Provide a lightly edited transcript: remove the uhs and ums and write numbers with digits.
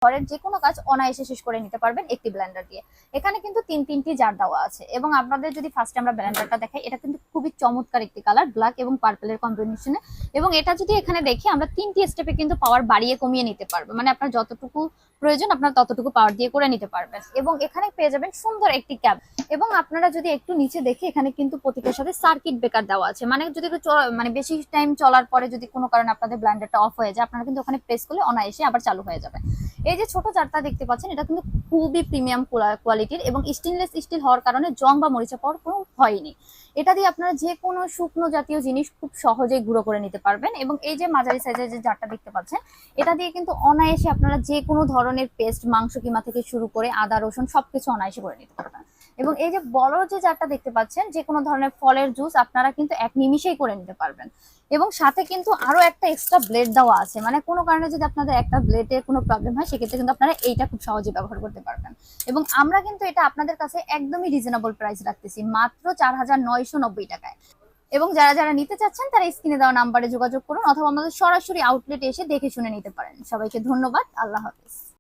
ঘরের যে কোনো কাজ অনায়াসে শেষ করে নিতে পারবেন একটি ব্লেন্ডার দিয়ে। এখানে কিন্তু তিনটি জার দেওয়া আছে এবং আপনাদের যদি ফার্স্টে আমরা ব্লেন্ডারটা দেখাই, এটা কিন্তু খুবই চমৎকার একটি কালার, ব্ল্যাক এবং পার্পলের কম্বিনেশনে। এবং এটা যদি এখানে দেখি আমরা তিনটি স্টেপে কিন্তু পাওয়ার বাড়িয়ে কমিয়ে নিতে পারবো, মানে আপনার যতটুকু প্রয়োজন আপনার ততটুকু পাওয়ার দিয়ে করে নিতে পারবেন। এবং এখানে পেয়ে যাবেন সুন্দর একটি ক্যাপ। এবং আপনারা যদি একটু নিচে দেখে, এখানে কিন্তু প্রতিটার সাথে সার্কিট ব্রেকার দেওয়া আছে, মানে যদি মানে বেশি টাইম চলার পরে যদি কোনো কারণে আপনাদের ব্লেন্ডারটা অফ হয়ে যায়, আপনারা কিন্তু ওখানে প্রেস করলে অনায়াসে আবার চালু হয়ে যাবে। এই যে ছোট জারটা দেখতে পাচ্ছেন, এটা কিন্তু খুবই প্রিমিয়াম কোয়ালিটির এবং স্টেনলেস স্টিল হওয়ার কারণে জং বা মরিচা পাওয়ার কোনো ভয় নেই। এটা দিয়ে আপনারা যে কোনো শুকনো জাতীয় জিনিস খুব সহজেই গুঁড়ো করে নিতে পারবেন। এবং এই যে মাঝারি সাইজের যে জারটা দেখতে পাচ্ছেন, এটা দিয়ে কিন্তু অনায়াসে আপনারা যে কোনো ধরনের পেস্ট, মাংস কিমা থেকে শুরু করে আদা রসুন সবকিছু অনায়াসে করে নিতে পারবেন। এবং এই যে বড় যে জারটা দেখতে পাচ্ছেন, যে কোনো ধরনের ফলের জুস আপনারা কিন্তু এক নিমিষেই করে নিতে পারবেন। এবং সাথে কিন্তু আরো একটা এক্সট্রা ব্লেড দেওয়া আছে, মানে কোনো কারণে যদি আপনাদের একটা ব্লেডে কোনো প্রবলেম হয়, সেক্ষেত্রে কিন্তু আপনারা এইটা খুব সহজে ব্যবহার করতে পারবেন। এবং আমরা কিন্তু এটা আপনাদের কাছে একদমই রিজনেবল প্রাইস রাখতেছি, মাত্র 4990 টাকায়। এবং যারা যারা নিতে চাচ্ছেন তারা স্ক্রিনে দেওয়া নাম্বারে যোগাযোগ করুন, অথবা আমাদের সরাসরি আউটলেটে এসে দেখে শুনে নিতে পারেন। সবাইকে ধন্যবাদ। আল্লাহ হাফেজ।